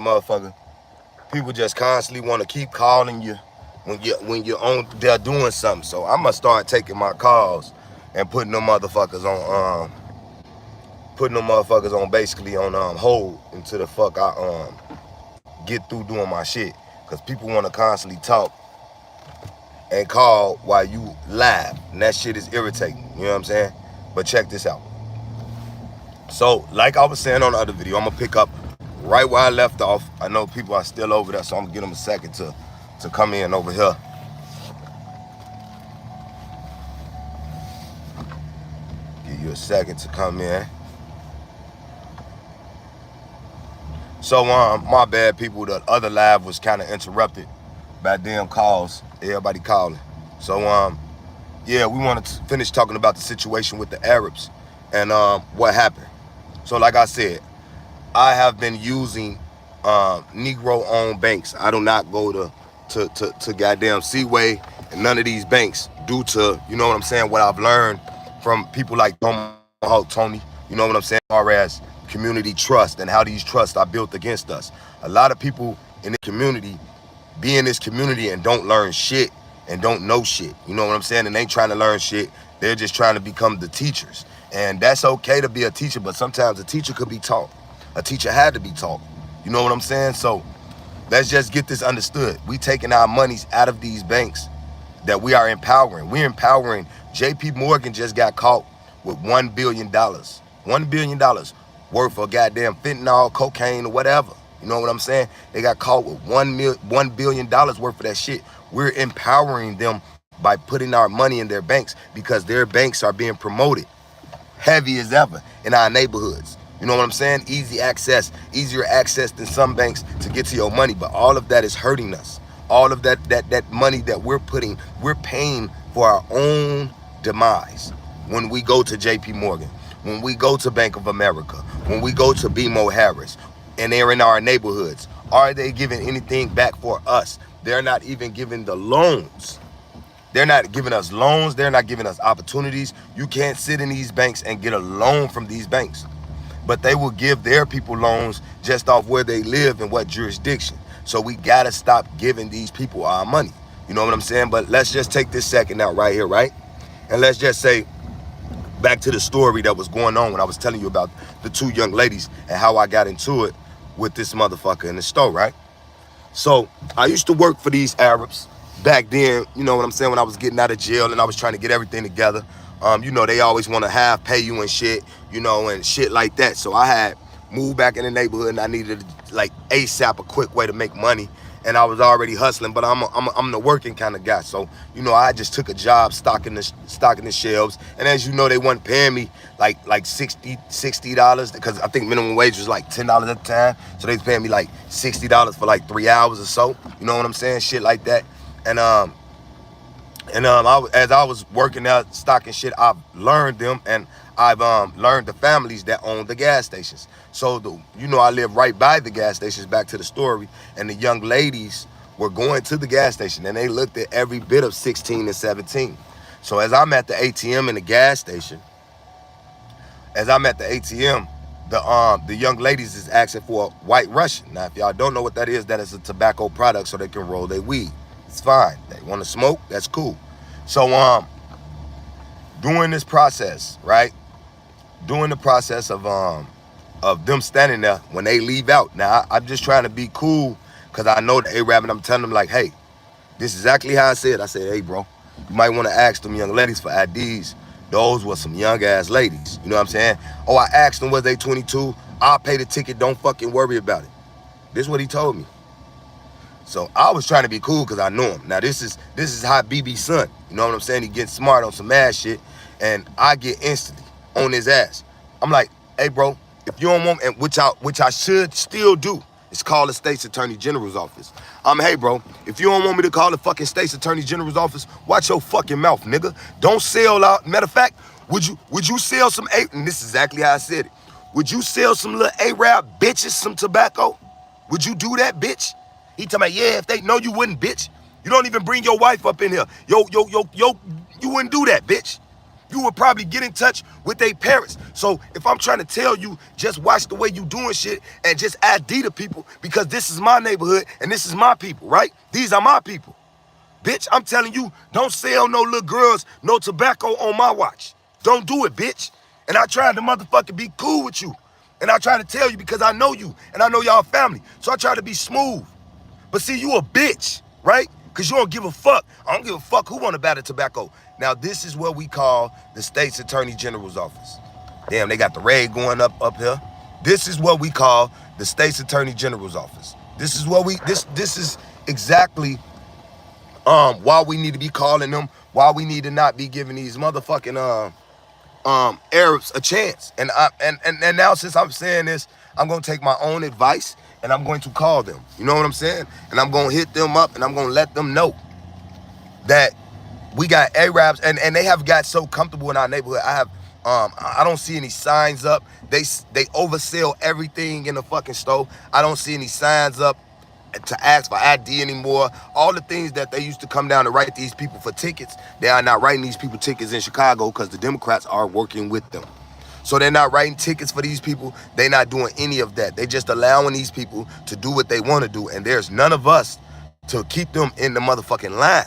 motherfucker. People just constantly want to keep calling you when you're on there doing something. So I'm gonna start taking my calls and putting them motherfuckers on basically on hold until the fuck I get through doing my shit. Cause people want to constantly talk and call while you live, and that shit is irritating. You know what I'm saying? But check this out. So, like I was saying on the other video, I'm gonna pick up right where I left off. I know people are still over there, so I'm gonna give them a second to come in over here. Give you a second to come in. So, my bad, people. The other live was kind of interrupted by damn calls. Everybody calling. So, yeah, we wanted to finish talking about the situation with the Arabs and what happened. So, like I said, I have been using Negro-owned banks. I do not go to goddamn Seaway and none of these banks due to, you know what I'm saying, what I've learned from people like Tomahawk Tony, you know what I'm saying, as far as community trust and how these trusts are built against us. A lot of people in the community be in this community and don't learn shit and don't know shit. You know what I'm saying? And they ain't trying to learn shit. They're just trying to become the teachers. And that's okay to be a teacher, but sometimes a teacher could be taught. A teacher had to be taught. You know what I'm saying? So let's just get this understood. We taking our monies out of these banks that we are empowering. We're empowering. JP Morgan just got caught with $1 billion. $1 billion worth of goddamn fentanyl, cocaine, or whatever. You know what I'm saying? They got caught with $1 billion worth of that shit. We're empowering them by putting our money in their banks because their banks are being promoted heavy as ever in our neighborhoods. You know what I'm saying? Easy access, easier access than some banks to get to your money. But all of that is hurting us. All of that money that we're paying for our own demise. When we go to JP Morgan, when we go to Bank of America, when we go to BMO Harris, and they're in our neighborhoods, are they giving anything back for us? They're not even giving the loans. They're not giving us loans. They're not giving us opportunities. You can't sit in these banks and get a loan from these banks. But they will give their people loans just off where they live and what jurisdiction. So we gotta stop giving these people our money. You know what I'm saying? But let's just take this second out right here, right? And let's just say, back to the story that was going on when I was telling you about the two young ladies and how I got into it with this motherfucker in the store, right? So I used to work for these Arabs back then, you know what I'm saying, when I was getting out of jail and I was trying to get everything together. You know, they always want to half pay you and shit, you know, and shit like that. So I had moved back in the neighborhood and I needed like ASAP a quick way to make money. And I was already hustling, but I'm the working kind of guy. So, you know, I just took a job stocking the shelves. And as you know, they weren't paying me like $60 because I think minimum wage was like $10 at the time. So they was paying me like $60 for like 3 hours or so. You know what I'm saying? Shit like that. And as I was working out stocking shit, I've learned them, and I've learned the families that own the gas stations. So you know, I live right by the gas stations. Back to the story, and the young ladies were going to the gas station, and they looked at every bit of 16 and 17. So as I'm at the ATM in the gas station, the young ladies is asking for a White Russian. Now, if y'all don't know what that is a tobacco product so they can roll their weed. It's fine. They want to smoke, that's cool. So during this process, right? During the process of them standing there when they leave out. Now I'm just trying to be cool because I know the Arab, and I'm telling them like, hey, this is exactly how I said. I said, hey, bro, you might want to ask them young ladies for IDs. Those were some young ass ladies. You know what I'm saying? Oh, I asked them, was they 22? I'll pay the ticket. Don't fucking worry about it. This is what he told me. So I was trying to be cool because I knew him. Now this is Hot BB's son. You know what I'm saying? He gets smart on some ass shit, and I get instantly on his ass. I'm like, hey bro, if you don't want, and which I should still do, is call the state's attorney general's office. Hey bro, if you don't want me to call the fucking state's attorney general's office, watch your fucking mouth, nigga. Don't sell out. Matter of fact, would you sell some and this is exactly how I said it. Would you sell some little Arab bitches some tobacco? Would you do that, bitch? He talking about, yeah, if they know you wouldn't, bitch. You don't even bring your wife up in here. You wouldn't do that, bitch. You would probably get in touch with their parents. So if I'm trying to tell you, just watch the way you doing shit and just ID to people, because this is my neighborhood and this is my people, right? These are my people. Bitch, I'm telling you, don't sell no little girls no tobacco on my watch. Don't do it, bitch. And I tried to motherfucking be cool with you. And I try to tell you because I know you and I know y'all family. So I try to be smooth. But see, you a bitch, right? Because you don't give a fuck. I don't give a fuck who want to buy the tobacco. Now, this is what we call the state's attorney general's office. Damn, they got the raid going up here. This is what we call the state's attorney general's office. This is what this is exactly why we need to be calling them, why we need to not be giving these motherfucking Arabs a chance. And now, since I'm saying this, I'm gonna take my own advice and I'm going to call them. You know what I'm saying? And I'm gonna hit them up and I'm gonna let them know that we got Arabs, and they have got so comfortable in our neighborhood. I don't see any signs up. They oversell everything in the fucking store. I don't see any signs up to ask for ID anymore. All the things that they used to come down to write these people for tickets, they are not writing these people tickets in Chicago because the Democrats are working with them. So they're not writing tickets for these people. They're not doing any of that. They're just allowing these people to do what they want to do. And there's none of us to keep them in the motherfucking line.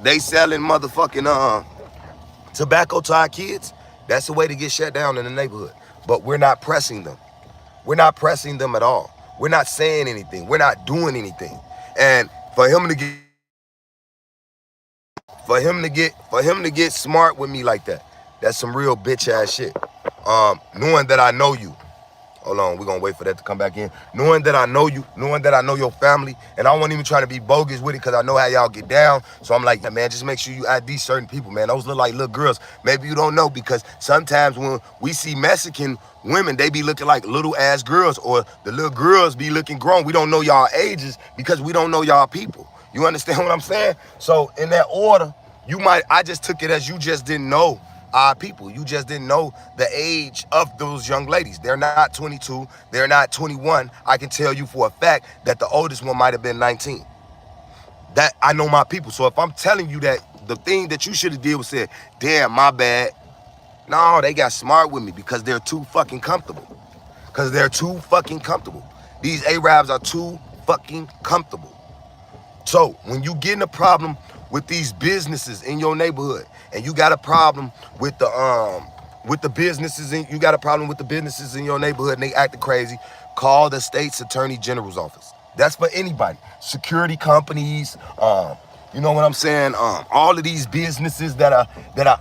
They selling motherfucking tobacco to our kids. That's the way to get shut down in the neighborhood. But we're not pressing them. We're not pressing them at all. We're not saying anything. We're not doing anything. And for him to get smart with me like that, that's some real bitch ass shit. Knowing that I know you. Hold on, we're gonna wait for that to come back in. Knowing that I know you, knowing that I know your family, and I wasn't even trying to be bogus with it because I know how y'all get down. So I'm like, man, just make sure you ID certain people, man. Those look like little girls. Maybe you don't know, because sometimes when we see Mexican women, they be looking like little ass girls, or the little girls be looking grown. We don't know y'all ages because we don't know y'all people. You understand what I'm saying? So in that order, I just took it as you just didn't know our people. You just didn't know the age of those young ladies. They're not 22. They're not 21. I can tell you for a fact that the oldest one might have been 19. That I know my people. So if I'm telling you that the thing that you should have did was said, damn, my bad. No, they got smart with me because they're too fucking comfortable. Because they're too fucking comfortable. These Arabs are too fucking comfortable. So when you get in a problem with these businesses in your neighborhood, and you got a problem with the businesses in your neighborhood and they acting crazy, call the state's attorney general's office. That's for anybody. Security companies, you know what I'm saying? All of these businesses that are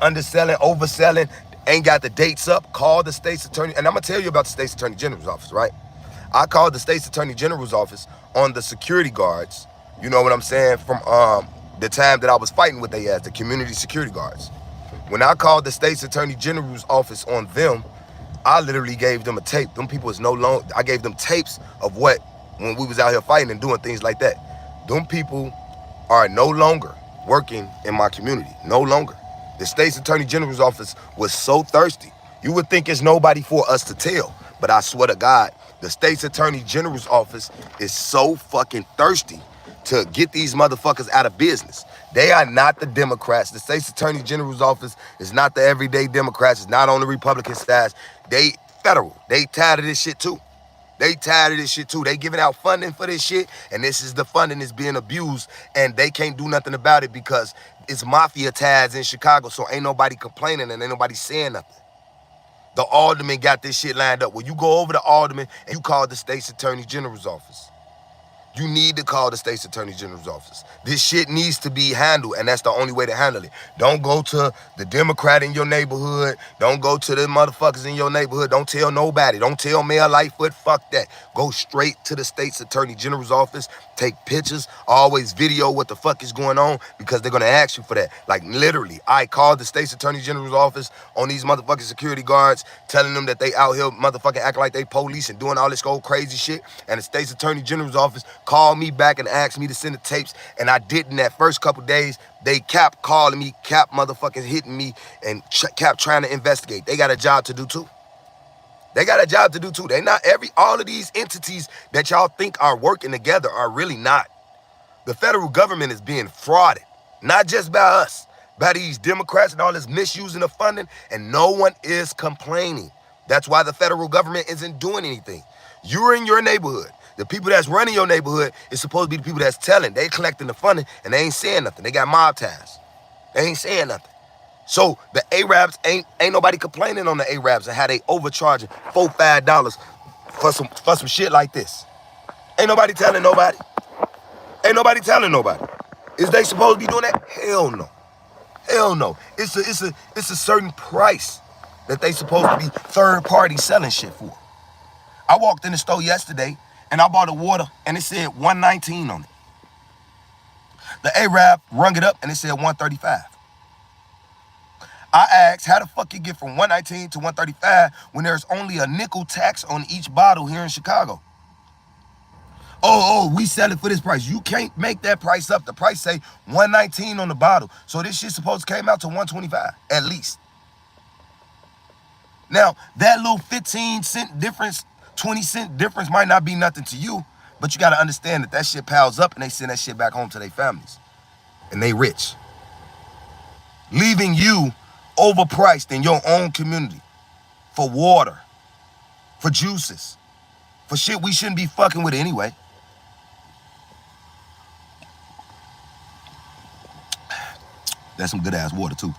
underselling, overselling, ain't got the dates up. Call the state's attorney, and I'm gonna tell you about the state's attorney general's office, right? I called the state's attorney general's office on the security guards. You know what I'm saying? From the time that I was fighting with they ass, the community security guards. When I called the state's attorney general's office on them, I literally gave them a tape. Them people is no longer, I gave them tapes of when we was out here fighting and doing things like that. Them people are no longer working in my community, no longer. The state's attorney general's office was so thirsty. You would think it's nobody for us to tell, but I swear to God, the state's attorney general's office is so fucking thirsty to get these motherfuckers out of business. They are not the Democrats. The state's attorney general's office is not the everyday Democrats. It's not on the Republican side. They federal. They tired of this shit too. They giving out funding for this shit, and this is the funding that's being abused, and they can't do nothing about it because it's mafia ties in Chicago, so ain't nobody complaining and ain't nobody saying nothing. The alderman got this shit lined up. When you go over the alderman and you call the state's attorney general's office, you need to call the state's attorney general's office. This shit needs to be handled, and that's the only way to handle it. Don't go to the Democrat in your neighborhood. Don't go to the motherfuckers in your neighborhood. Don't tell nobody. Don't tell Mayor Lightfoot. Fuck that. Go straight to the state's attorney general's office. Take pictures. Always video what the fuck is going on, because they're going to ask you for that. Like, literally, I called the state's attorney general's office on these motherfucking security guards, telling them that they out here motherfucking acting like they police and doing all this old crazy shit. And the state's attorney general's office called me back and asked me to send the tapes, and I didn't. That first couple days, they kept calling me, kept motherfucking hitting me, and kept trying to investigate. They got a job to do too. They not all of these entities that y'all think are working together are really not. The federal government is being frauded. Not just by us, by these Democrats and all this misusing of funding, and no one is complaining. That's why the federal government isn't doing anything. You're in your neighborhood. The people that's running your neighborhood is supposed to be the people that's telling. They collecting the funding and they ain't saying nothing. They got mob ties. They ain't saying nothing. So the Arabs ain't nobody complaining on the Arabs and how they overcharging $4-5 for some shit like this. Ain't nobody telling nobody. Ain't nobody telling nobody. Is they supposed to be doing that? Hell no. Hell no. It's a certain price that they supposed to be third party selling shit for. I walked in the store yesterday and I bought a water and it said 119 on it. The Arab rung it up and it said 135. I asked, how the fuck you get from 119 to 135 when there's only a nickel tax on each bottle here in Chicago? Oh, we sell it for this price. You can't make that price up. The price say 119 on the bottle. So this shit supposed to came out to 125 at least. Now, that little 15-cent difference, 20-cent difference might not be nothing to you, but you got to understand that shit piles up and they send that shit back home to their families. And they rich. Leaving you overpriced in your own community for water, for juices, for shit we shouldn't be fucking with anyway. That's some good ass water too.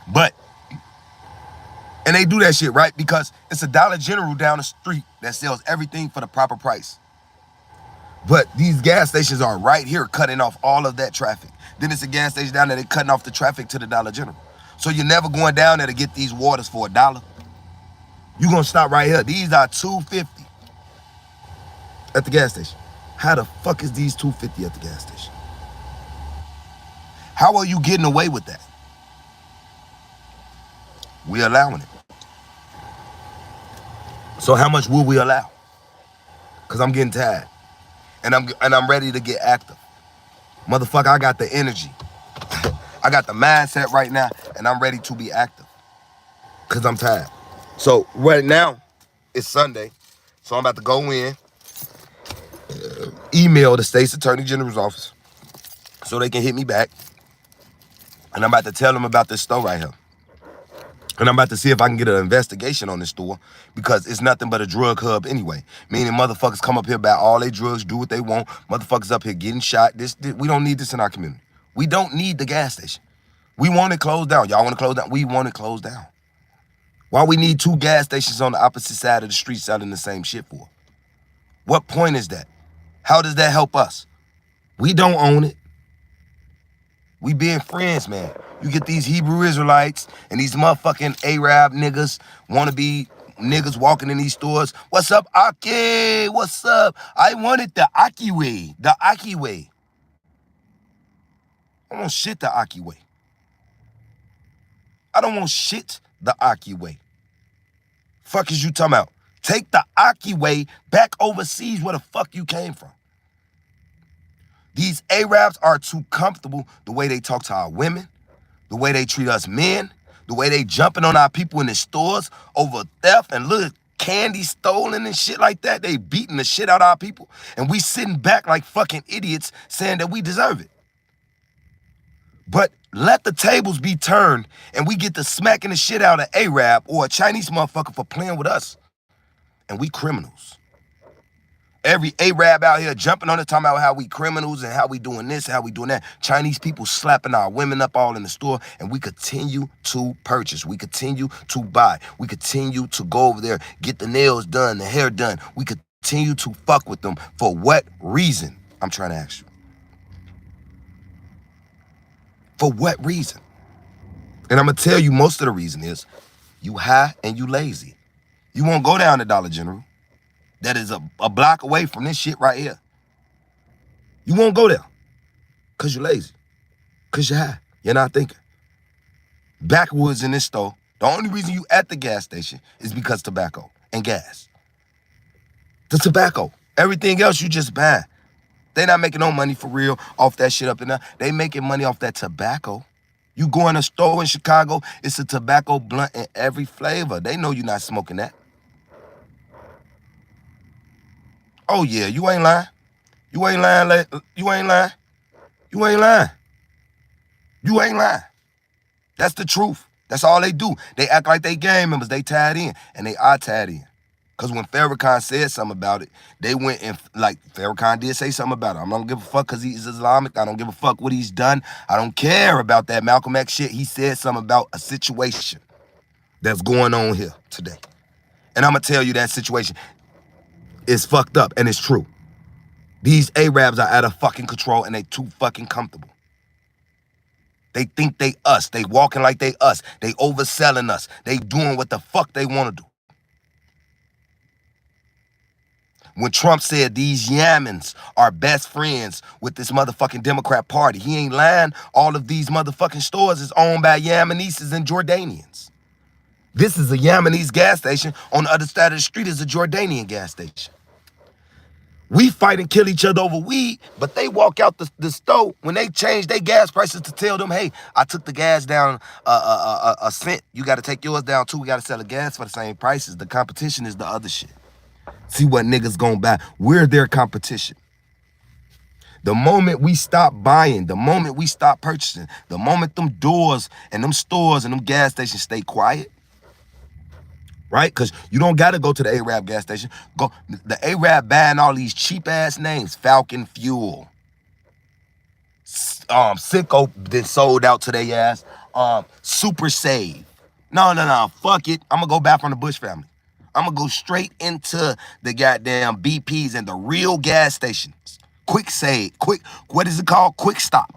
But, and they do that shit, right? Because it's a Dollar General down the street that sells everything for the proper price. But these gas stations are right here cutting off all of that traffic. Then it's a gas station down there, they're cutting off the traffic to the Dollar General. So you're never going down there to get these waters for $1. You're gonna stop right here. These are $2.50 at the gas station. How the fuck is these $2.50 at the gas station? How are you getting away with that? We allowing it. So how much will we allow? Cause I'm getting tired. And I'm ready to get active. Motherfucker, I got the energy. I got the mindset right now, and I'm ready to be active. Cause I'm tired. So right now, it's Sunday. So I'm about to go in, email the state's attorney general's office so they can hit me back. And I'm about to tell them about this store right here. And I'm about to see if I can get an investigation on this store because it's nothing but a drug hub anyway. Meaning motherfuckers come up here, buy all their drugs, do what they want. Motherfuckers up here getting shot. This we don't need this in our community. We don't need the gas station. We want it closed down. Y'all want it closed down? We want it closed down. Why we need 2 gas stations on the opposite side of the street selling the same shit for? What point is that? How does that help us? We don't own it. We being friends, man. You get these Hebrew Israelites and these motherfucking Arab niggas, wannabe niggas walking in these stores. What's up, Aki? What's up? I wanted the Aki way. The Aki way. I don't want shit the Aki way. I don't want shit the Aki way. Fuck is you talking about? Take the Aki way back overseas where the fuck you came from. These Arabs are too comfortable the way they talk to our women, the way they treat us men, the way they jumping on our people in the stores over theft and little candy stolen and shit like that. They beating the shit out of our people. And we sitting back like fucking idiots saying that we deserve it. But let the tables be turned and we get to smacking the shit out of Arab or a Chinese motherfucker for playing with us. And we criminals. Every Arab out here jumping on it, talking about how we criminals and how we doing this, how we doing that. Chinese people slapping our women up all in the store, and we continue to purchase. We continue to buy. We continue to go over there, get the nails done, the hair done. We continue to fuck with them. For what reason? I'm trying to ask you. For what reason? And I'm going to tell you most of the reason is you high and you lazy. You won't go down to Dollar General. That is a block away from this shit right here. You won't go there because you're lazy, because you're high. You're not thinking. Backwoods in this store, the only reason you at the gas station is because tobacco and gas. The tobacco. Everything else you just buy. They not making no money for real off that shit up in there. They making money off that tobacco. You go in a store in Chicago, it's a tobacco blunt in every flavor. They know you're not smoking that. Oh yeah, you ain't lying. You ain't lying. You ain't lying. You ain't lying. You ain't lying. That's the truth. That's all they do. They act like they gang members. They tied in, and they are tied in. Because when Farrakhan said something about it, they went and, like, Farrakhan did say something about it. I don't give a fuck because he's Islamic. I don't give a fuck what he's done. I don't care about that Malcolm X shit. He said something about a situation that's going on here today. And I'm going to tell you that situation is fucked up, and it's true. These Arabs are out of fucking control, and they too fucking comfortable. They think they us. They walking like they us. They overselling us. They doing what the fuck they want to do. When Trump said these Yemens are best friends with this motherfucking Democrat Party, he ain't lying. All of these motherfucking stores is owned by Yemenis and Jordanians. This is a Yemenis gas station. On the other side of the street is a Jordanian gas station. We fight and kill each other over weed, but they walk out the store when they change their gas prices to tell them, hey, I took the gas down a cent. You got to take yours down too. We got to sell the gas for the same prices. The competition is the other shit. See what niggas gonna buy. We're their competition. The moment we stop buying, the moment we stop purchasing, the moment them doors and them stores and them gas stations stay quiet, right? Because you don't got to go to the Arab gas station. Go. The Arab buying all these cheap ass names. Falcon Fuel. Sicko then sold out to their ass. Super Save. No. Fuck it. I'm going to go back from the Bush family. I'm going to go straight into the goddamn BPs and the real gas stations. Quick Save. What is it called? Quick Stop.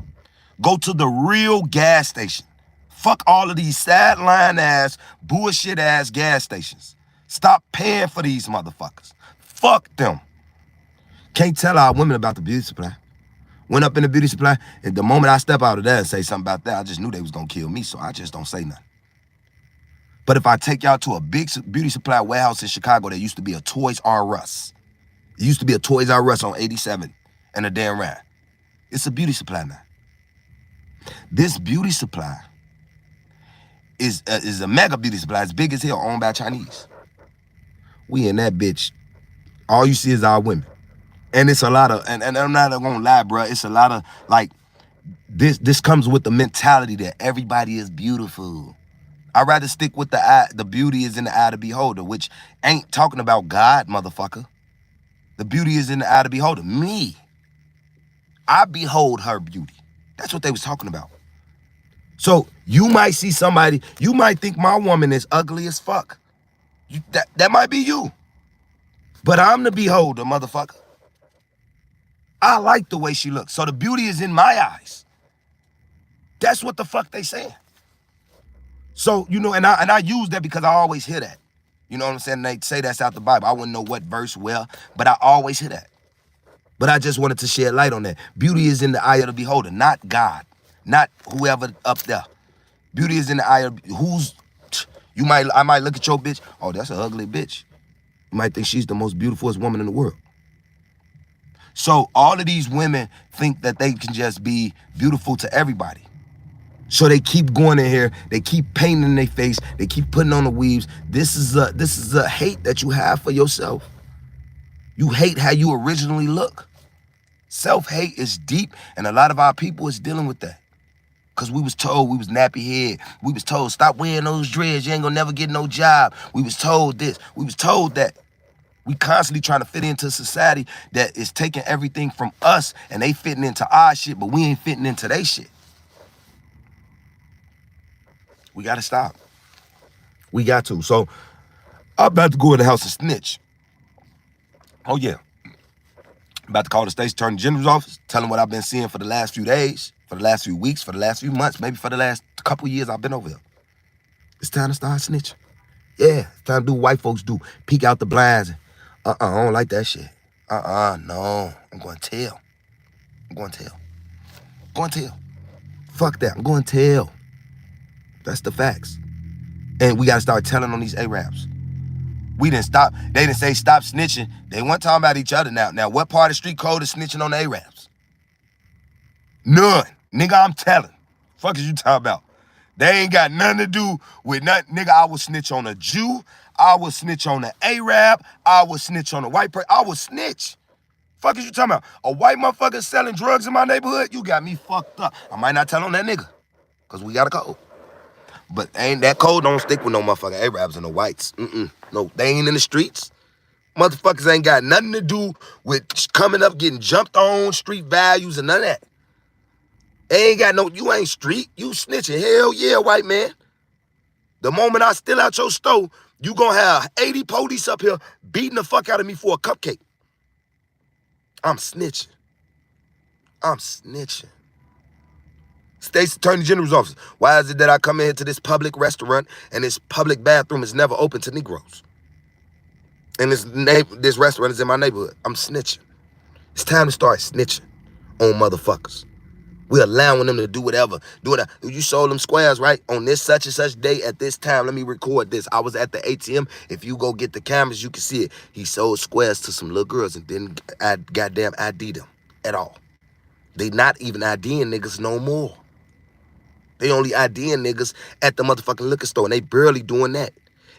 Go to the real gas station. Fuck all of these sideline ass, bullshit ass gas stations. Stop paying for these motherfuckers. Fuck them. Can't tell our women about the beauty supply. Went up in the beauty supply, and the moment I step out of there and say something about that, I just knew they was gonna kill me, so I just don't say nothing. But if I take y'all to a big beauty supply warehouse in Chicago, there used to be a Toys R Us. It used to be a Toys R Us on 87 and a damn ride. It's a beauty supply now. This beauty supply is a mega beauty supply. It's big as hell, owned by Chinese. We in that bitch. All you see is our women. And it's a lot of, and I'm not gonna lie, bro. It's a lot of, like, this comes with the mentality that everybody is beautiful. I'd rather stick with the eye. The beauty is in the eye of the beholder, which ain't talking about God, motherfucker. The beauty is in the eye of the beholder. Me. I behold her beauty. That's what they was talking about. So you might see somebody, you might think my woman is ugly as fuck. That might be you. But I'm the beholder, motherfucker. I like the way she looks. So the beauty is in my eyes. That's what the fuck they saying. So, you know, and I use that because I always hear that. You know what I'm saying? They say that's out the Bible. I wouldn't know what verse well, but I always hear that. But I just wanted to shed light on that. Beauty is in the eye of the beholder, not God, not whoever up there. Beauty is in the eye of I might look at your bitch. Oh, that's an ugly bitch. You might think she's the most beautifulest woman in the world. So all of these women think that they can just be beautiful to everybody. So they keep going in here. They keep painting their face. They keep putting on the weaves. This is a hate that you have for yourself. You hate how you originally look. Self-hate is deep, and a lot of our people is dealing with that. Because we was told we was nappy head. We was told, stop wearing those dreads. You ain't gonna never get no job. We was told this. We was told that. We constantly trying to fit into a society that is taking everything from us, and they fitting into our shit, but we ain't fitting into their shit. We got to stop. We got to. So I'm about to go in the house and snitch. Oh, yeah. I'm about to call the State Attorney General's office, tell them what I've been seeing for the last few days, for the last few weeks, for the last few months, maybe for the last couple years I've been over here. It's time to start snitching. Yeah, it's time to do what white folks do. Peek out the blinds. I don't like that shit. No. I'm going to tell. I'm going to tell. I'm going to tell. Fuck that. I'm going to tell. That's the facts. And we got to start telling on these Arabs. We didn't stop. They didn't say stop snitching. They weren't talking about each other now. Now, what part of street code is snitching on the Arabs? None. Nigga, I'm telling. Fuck is you talking about? They ain't got nothing to do with nothing. Nigga, I will snitch on a Jew. I will snitch on an Arab. I will snitch on a white person. I will snitch. Fuck is you talking about? A white motherfucker selling drugs in my neighborhood? You got me fucked up. I might not tell on that nigga. because we got a code. But ain't that code don't stick with no motherfucking Arabs and no whites. No, they ain't in the streets. Motherfuckers ain't got nothing to do with coming up, getting jumped on, street values, and none of that. They ain't got no, you ain't street, you snitching. Hell yeah, white man. The moment I steal out your store, you gonna have 80 police up here beating the fuck out of me for a cupcake. I'm snitching. I'm snitching. State's Attorney General's office. Why is it that I come in here to this public restaurant and this public bathroom is never open to Negroes? And this restaurant is in my neighborhood. I'm snitching. It's time to start snitching on motherfuckers. We're allowing them to do whatever. You sold them squares, right? On this such and such day at this time. Let me record this. I was at the ATM. If you go get the cameras, you can see it. He sold squares to some little girls and didn't goddamn ID them at all. They not even IDing niggas no more. They only IDing niggas at the motherfucking liquor store, and they barely doing that.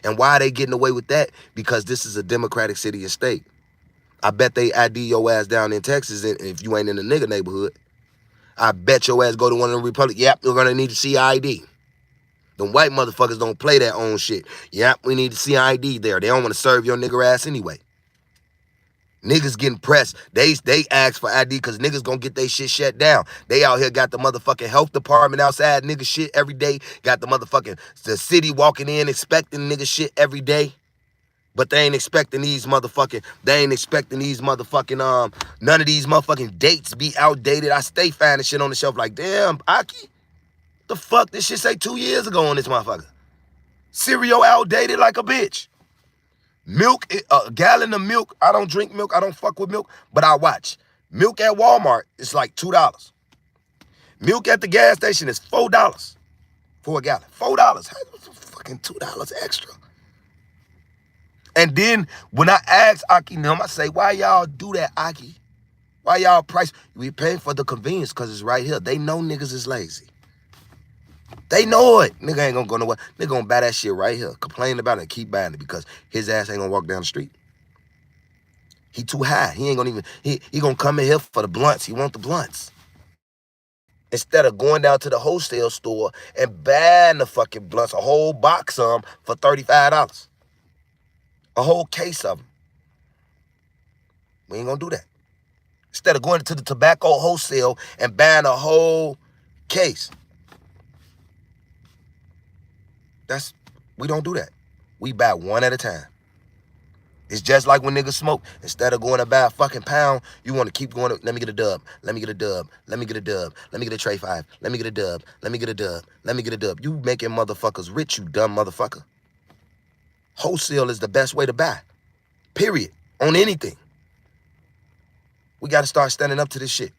And why are they getting away with that? Because this is a democratic city and state. I bet they ID your ass down in Texas if you ain't in the nigga neighborhood. I bet your ass go to one of the Republic. Yep, you're gonna need to see ID. Them white motherfuckers don't play that own shit. Yep, we need to see ID there. They don't want to serve your nigger ass anyway. Niggas getting pressed. They ask for ID because niggas gonna get they shit shut down. They out here got the motherfucking health department outside nigga shit every day. Got the city walking in expecting nigga shit every day. But they ain't expecting these motherfucking, none of these motherfucking dates be outdated. I stay finding shit on the shelf like, damn, Aki, the fuck this shit say 2 years ago on this motherfucker? Cereal outdated like a bitch. Milk, a gallon of milk. I don't drink milk. I don't fuck with milk, but I watch. Milk at Walmart is like $2. Milk at the gas station is $4 for a gallon. $4. Fucking $2 extra. And then when I ask Aki them, I say, why y'all do that, Aki? Why y'all price? We paying for the convenience because it's right here. They know niggas is lazy. They know it. Nigga ain't gonna go nowhere. Nigga gonna buy that shit right here. Complain about it and keep buying it because his ass ain't gonna walk down the street. He too high. He ain't gonna even, he gonna come in here for the blunts. He want the blunts. Instead of going down to the wholesale store and buying the fucking blunts, a whole box of them for $35. A whole case of them. We ain't gonna do that. Instead of going to the tobacco wholesale and buying a whole case. We don't do that. We buy one at a time. It's just like when niggas smoke. Instead of going to buy a fucking pound, you want to keep going, let me get a dub. Let me get a dub. Let me get a dub. Let me get a tray 5. Let me get a dub. Let me get a dub. Let me get a dub. You making motherfuckers rich, you dumb motherfucker. Wholesale is the best way to buy. Period. On anything. We got to start standing up to this shit.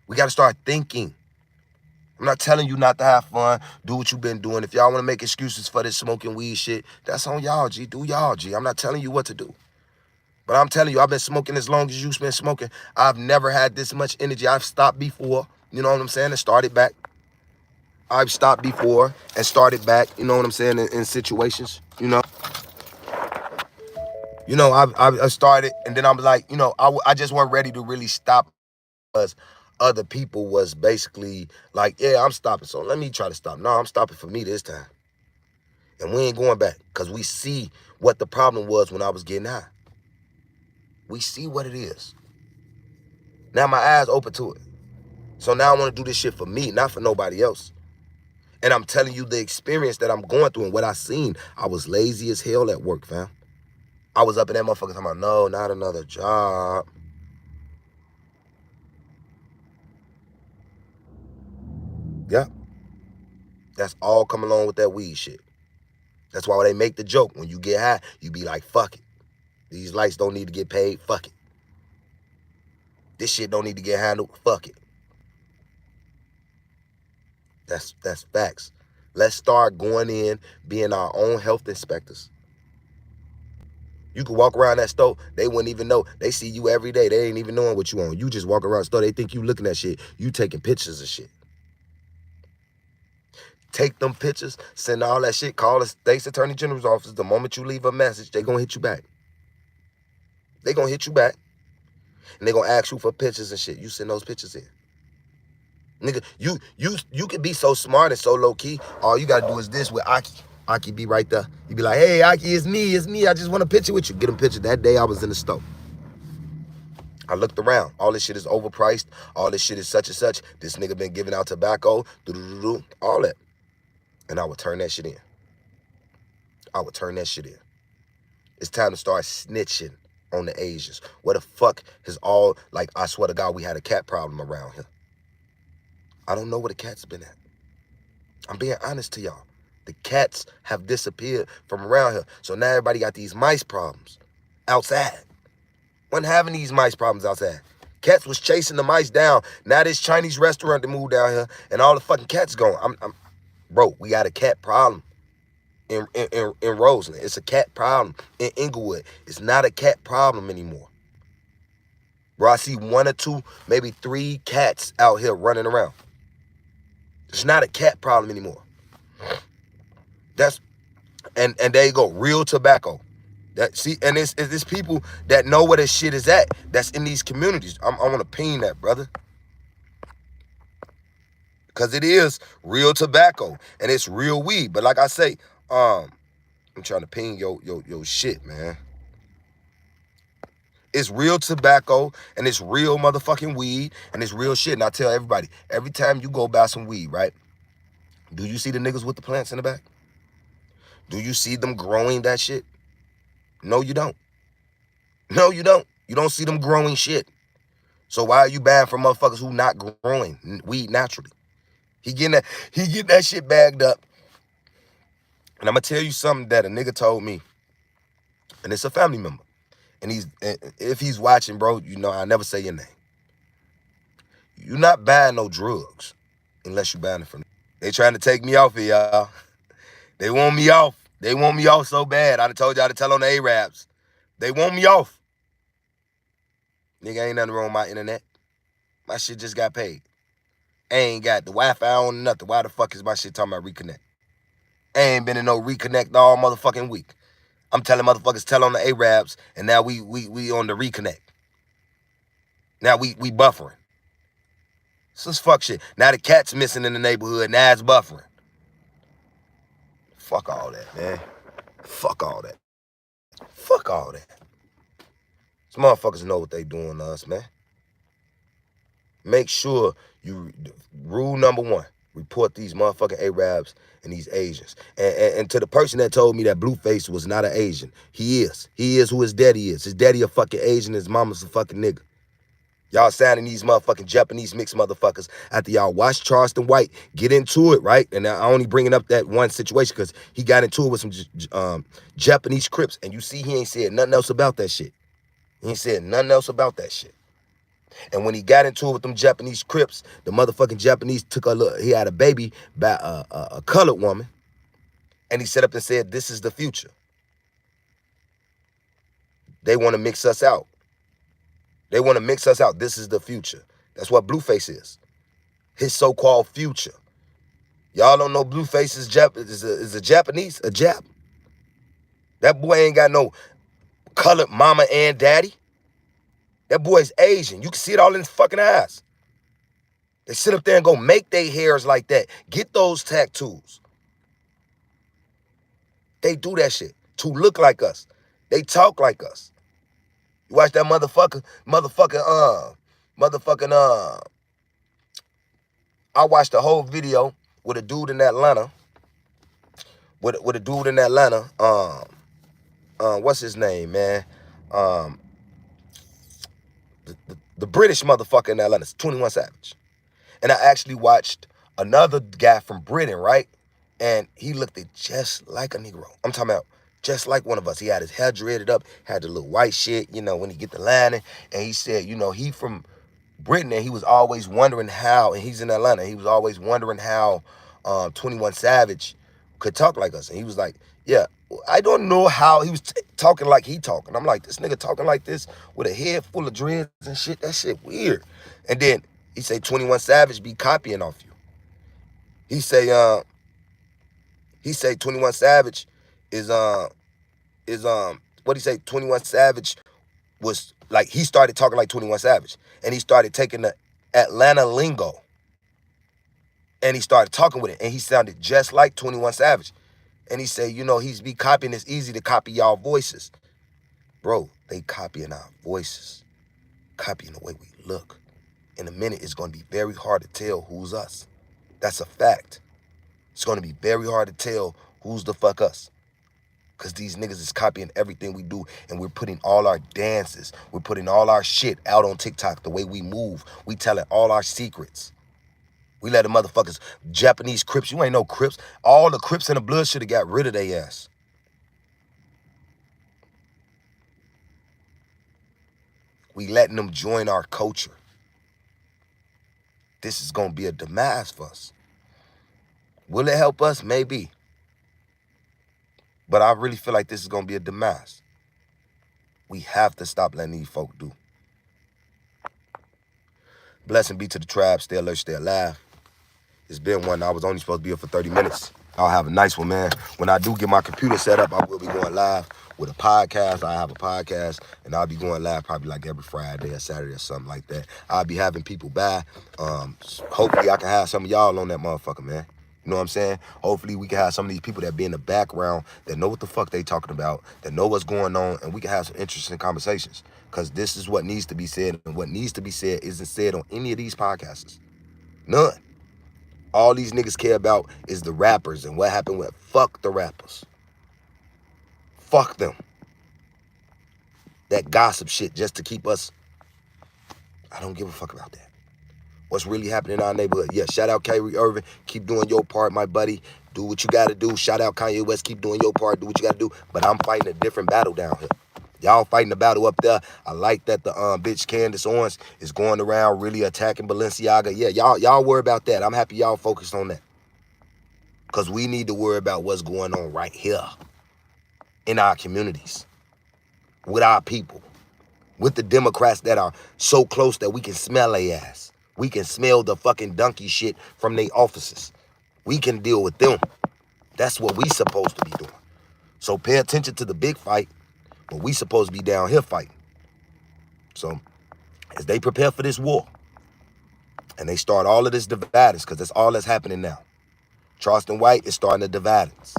We got to start thinking. I'm not telling you not to have fun. Do what you've been doing. If y'all want to make excuses for this smoking weed shit, that's on y'all, G. Do y'all, G. I'm not telling you what to do. But I'm telling you, I've been smoking as long as you've been smoking. I've never had this much energy. I've stopped before, you know what I'm saying, and started back. I've stopped before and started back, you know what I'm saying, in situations, you know. You know, I started, and then I'm like, you know, I just wasn't ready to really stop because other people was basically like, yeah, I'm stopping, so let me try to stop. No, I'm stopping for me this time. And we ain't going back because we see what the problem was when I was getting high. We see what it is. Now my eyes open to it. So now I want to do this shit for me, not for nobody else. And I'm telling you the experience that I'm going through and what I seen. I was lazy as hell at work, fam. I was up in that motherfucker talking about, no, not another job. Yeah. That's all come along with that weed shit. That's why they make the joke. When you get high, you be like, fuck it. These lights don't need to get paid. Fuck it. This shit don't need to get handled. Fuck it. That's facts. Let's start going in, being our own health inspectors. You can walk around that store, they wouldn't even know. They see you every day. They ain't even knowing what you on. You just walk around the store, they think you looking at shit. You taking pictures of shit. Take them pictures, send all that shit, call the State's Attorney General's office. The moment you leave a message, they gonna hit you back. They gonna hit you back. And they gonna ask you for pictures and shit. You send those pictures in. Nigga, you could be so smart and so low key. All you gotta do is this with Aki. Aki be right there. You be like, hey, Aki, it's me. I just want a picture with you. Get him a picture. That day I was in the store. I looked around. All this shit is overpriced. All this shit is such and such. This nigga been giving out tobacco, all that. And I would turn that shit in. It's time to start snitching on the Asians. Where the fuck has all, like, I swear to God, we had a cat problem around here. I don't know where the cats been at. I'm being honest to y'all. The cats have disappeared from around here. So now everybody got these mice problems outside. Wasn't having these mice problems outside. Cats was chasing the mice down. Now this Chinese restaurant that moved down here and all the fucking cats gone. Bro, we got a cat problem in Roseland. It's a cat problem in Inglewood. It's not a cat problem anymore. Bro, I see 1 or 2, maybe 3 cats out here running around. It's not a cat problem anymore. And there you go, real tobacco. And it's people that know where this shit is at that's in these communities. I want to ping that, brother. Because it is real tobacco and it's real weed. But like I say, I'm trying to ping your shit, man. It's real tobacco and it's real motherfucking weed and it's real shit. And I tell everybody, every time you go buy some weed, right? Do you see the niggas with the plants in the back? Do you see them growing that shit? No, you don't. No, you don't. You don't see them growing shit. So why are you buying from motherfuckers who not growing weed naturally? He getting that shit bagged up. And I'm gonna tell you something that a nigga told me. And it's a family member. And if he's watching, bro, you know I never say your name. You're not buying no drugs unless you buying it from them. They trying to take me off here, y'all. They want me off. They want me off so bad. I done told y'all to tell on the Arabs. They want me off. Nigga, ain't nothing wrong with my internet. My shit just got paid. I ain't got the Wi-Fi on nothing. Why the fuck is my shit talking about reconnect? I ain't been in no reconnect all motherfucking week. I'm telling motherfuckers tell on the Arabs, and now we on the reconnect. Now we buffering. This is fuck shit. Now the cat's missing in the neighborhood. Now it's buffering. Fuck all that, man. Fuck all that. Fuck all that. These motherfuckers know what they doing to us, man. Make sure rule number 1, report these motherfucking Arabs and these Asians. And to the person that told me that Blueface was not an Asian, he is. He is who his daddy is. His daddy a fucking Asian, his mama's a fucking nigga. Y'all sounding these motherfucking Japanese mixed motherfuckers after y'all watch Charleston White get into it, right? And I only bringing up that one situation because he got into it with some Japanese Crips, and you see he ain't said nothing else about that shit. He ain't said nothing else about that shit. And when he got into it with them Japanese Crips, the motherfucking Japanese took a look. He had a baby by a colored woman, and he set up and said, "This is the future." They want to mix us out. They want to mix us out. This is the future. That's what Blueface is. His so-called future. Y'all don't know Blueface is a Japanese, a Jap. That boy ain't got no colored mama and daddy. That boy's Asian. You can see it all in his fucking eyes. They sit up there and go make their hairs like that. Get those tattoos. They do that shit to look like us. They talk like us. You watch that I watched the whole video with a dude in Atlanta. With a dude in Atlanta. What's his name, man? The British motherfucker in Atlanta, 21 Savage. And I actually watched another guy from Britain, right? And he looked just like a Negro. I'm talking about just like one of us. He had his hair dreaded up, had the little white shit, you know, when he get the lining. And he said, you know, he from Britain, and he was always wondering how, and he's in Atlanta, he was always wondering how 21 Savage could talk like us. And he was like, yeah, I don't know how he was talking like he talking. I'm like, this nigga talking like this with a head full of dreads and shit, that shit weird. And then he say 21 Savage be copying off you. He say 21 Savage is what he say, 21 Savage was like, he started talking like 21 Savage, and he started taking the Atlanta lingo And he started talking with it, and he sounded just like 21 Savage. And he said, you know, he's be copying. It's easy to copy y'all voices. Bro, they copying our voices, copying the way we look. In a minute, it's going to be very hard to tell who's us. That's a fact. It's going to be very hard to tell who's the fuck us. Because these niggas is copying everything we do, and we're putting all our dances, we're putting all our shit out on TikTok, the way we move. We telling all our secrets. We let the motherfuckers, Japanese Crips, you ain't no Crips. All the Crips and the Blood should have got rid of their ass. We letting them join our culture. This is going to be a demise for us. Will it help us? Maybe. But I really feel like this is going to be a demise. We have to stop letting these folk do. Blessing be to the tribe. Stay alert, stay alive. It's been one. I was only supposed to be here for 30 minutes. I'll have a nice one, man. When I do get my computer set up, I will be going live with a podcast. I have a podcast, and I'll be going live probably like every Friday or Saturday or something like that. I'll be having people by. Hopefully, I can have some of y'all on that motherfucker, man. You know what I'm saying? Hopefully, we can have some of these people that be in the background, that know what the fuck they talking about, that know what's going on, and we can have some interesting conversations. Because this is what needs to be said, and what needs to be said isn't said on any of these podcasts. None. All these niggas care about is the rappers and what happened with. Fuck the rappers. Fuck them. That gossip shit just to keep us. I don't give a fuck about that. What's really happening in our neighborhood? Yeah, shout out Kyrie Irving. Keep doing your part, my buddy. Do what you got to do. Shout out Kanye West. Keep doing your part. Do what you got to do. But I'm fighting a different battle down here. Y'all fighting the battle up there. I like that the bitch Candace Owens is going around really attacking Balenciaga. Yeah, y'all worry about that. I'm happy y'all focused on that. Because we need to worry about what's going on right here in our communities, with our people, with the Democrats that are so close that we can smell their ass. We can smell the fucking donkey shit from their offices. We can deal with them. That's what we supposed to be doing. So pay attention to the big fight. But we supposed to be down here fighting. So as they prepare for this war, and they start all of this dividance, because that's all that's happening now. Charleston White is starting to dividance.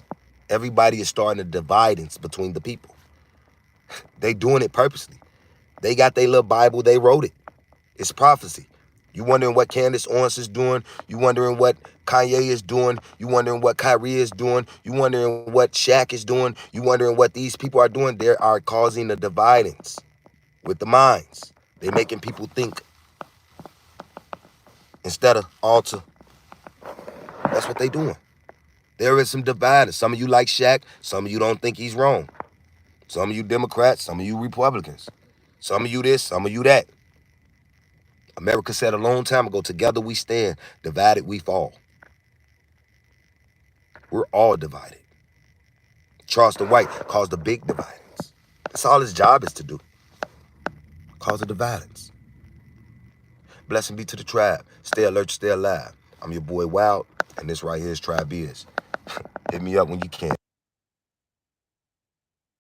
Everybody is starting to dividance between the people. They doing it purposely. They got their little Bible, they wrote it. It's prophecy. You wondering what Candace Owens is doing. You wondering what Kanye is doing. You wondering what Kyrie is doing. You wondering what Shaq is doing. You wondering what these people are doing. They are causing a dividance with the minds. They're making people think instead of alter. That's what they doing. There is some dividance. Some of you like Shaq. Some of you don't think he's wrong. Some of you Democrats. Some of you Republicans. Some of you this. Some of you that. America said a long time ago, together we stand, divided we fall. We're all divided. Charleston White caused a big dividance. That's all his job is to do. Cause a dividance. Blessing be to the tribe. Stay alert, stay alive. I'm your boy Wild, and this right here is Tribe Is. Hit me up when you can.